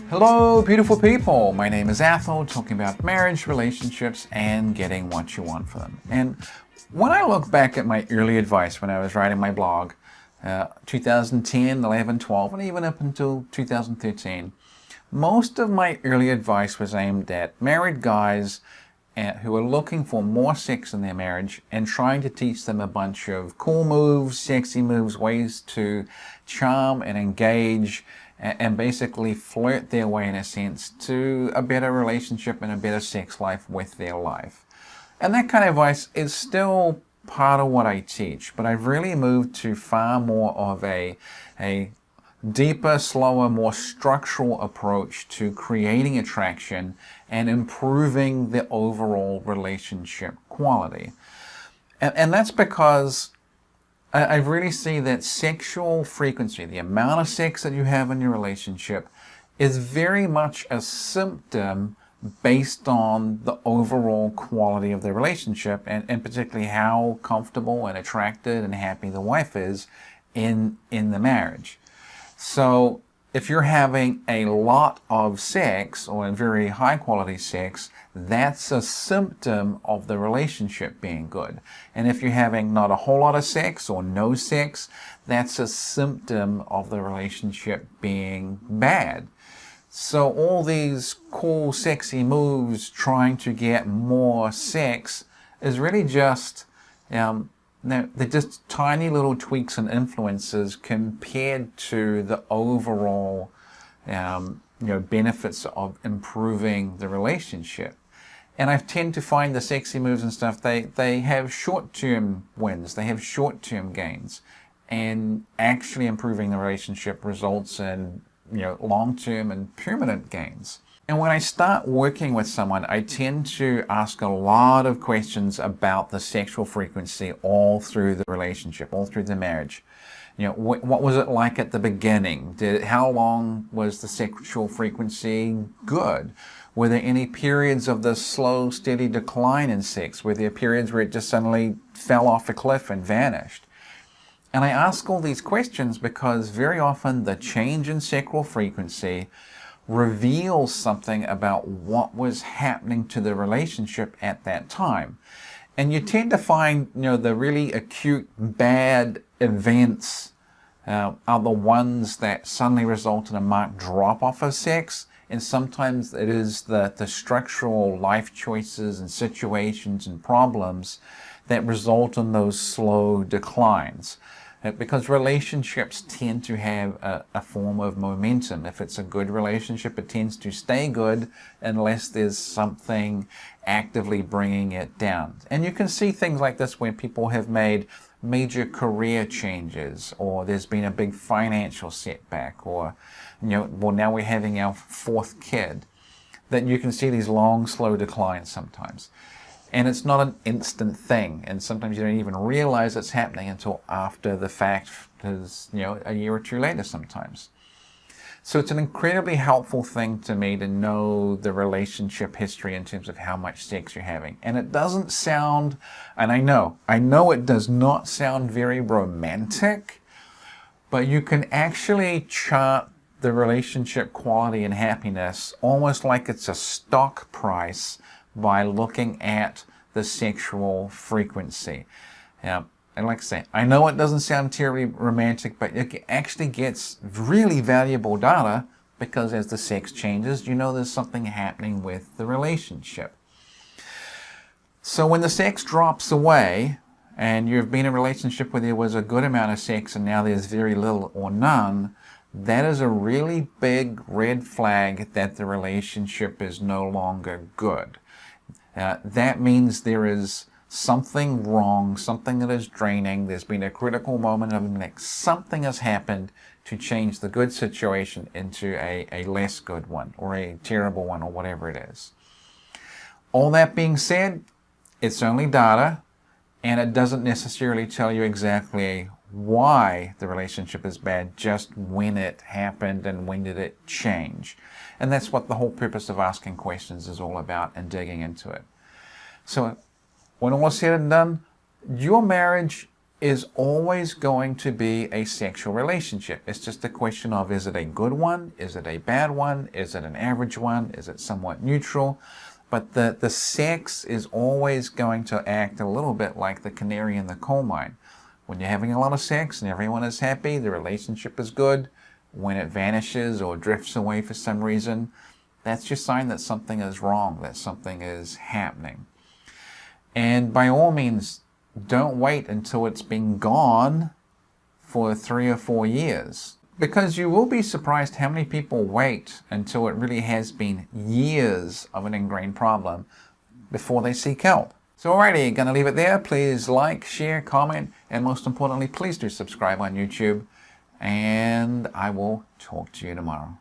Hello, beautiful people. My name is Athol, talking about marriage, relationships, and getting what you want for them. And when I look back at my early advice when I was writing my blog, 2010, 11, 12, and even up until 2013, most of my early advice was aimed at married guys who are looking for more sex in their marriage and trying to teach them a bunch of cool moves, sexy moves, ways to charm and engage and basically flirt their way, in a sense, to a better relationship and a better sex life with their life. And that kind of advice is still part of what I teach, but I've really moved to far more of a deeper, slower, more structural approach to creating attraction and improving the overall relationship quality. And that's because I really see that sexual frequency, the amount of sex that you have in your relationship, is very much a symptom based on the overall quality of the relationship and particularly how comfortable and attracted and happy the wife is in the marriage. So if you're having a lot of sex or very high quality sex, that's a symptom of the relationship being good. And if you're having not a whole lot of sex or no sex, that's a symptom of the relationship being bad. So all these cool, sexy moves trying to get more sex is really just they're just tiny little tweaks and influences compared to the overall benefits of improving the relationship. And I tend to find the sexy moves and stuff, they have short-term wins, they have short-term gains, and actually improving the relationship results in long-term and permanent gains. And when I start working with someone, I tend to ask a lot of questions about the sexual frequency all through the relationship, all through the marriage. What was it like at the beginning? How long was the sexual frequency good? Were there any periods of the slow, steady decline in sex? Were there periods where it just suddenly fell off a cliff and vanished? And I ask all these questions because very often the change in sexual frequency reveals something about what was happening to the relationship at that time. And you tend to find, the really acute bad events are the ones that suddenly result in a marked drop-off of sex. And sometimes it is the structural life choices and situations and problems that result in those slow declines. Because relationships tend to have a form of momentum. If it's a good relationship, it tends to stay good unless there's something actively bringing it down. And you can see things like this when people have made major career changes, or there's been a big financial setback, or now we're having our fourth kid. That you can see these long, slow declines sometimes. And it's not an instant thing, and sometimes you don't even realize it's happening until after the fact, because a year or two later sometimes. So it's an incredibly helpful thing to me to know the relationship history in terms of how much sex you're having. And it doesn't sound, and I know it does not sound very romantic, but you can actually chart the relationship quality and happiness almost like it's a stock price by looking at the sexual frequency. And like I say, I know it doesn't sound terribly romantic, but it actually gets really valuable data because as the sex changes, there's something happening with the relationship. So when the sex drops away and you've been in a relationship where there was a good amount of sex and now there's very little or none, that is a really big red flag that the relationship is no longer good. That means there is something wrong, something that is draining. There's been a critical moment of like something has happened to change the good situation into a less good one, or a terrible one, or whatever it is. All that being said, it's only data, and it doesn't necessarily tell you exactly why the relationship is bad, just when it happened and when did it change. And that's what the whole purpose of asking questions is all about and digging into it. So when all is said and done, your marriage is always going to be a sexual relationship. It's just a question of, is it a good one? Is it a bad one? Is it an average one? Is it somewhat neutral? But the sex is always going to act a little bit like the canary in the coal mine. When you're having a lot of sex and everyone is happy, the relationship is good. When it vanishes or drifts away for some reason, that's your sign that something is wrong, that something is happening. And by all means, don't wait until it's been gone for 3 or 4 years, because you will be surprised how many people wait until it really has been years of an ingrained problem before they seek help. So alrighty, gonna leave it there. Please like, share, comment, and most importantly, please do subscribe on YouTube, and I will talk to you tomorrow.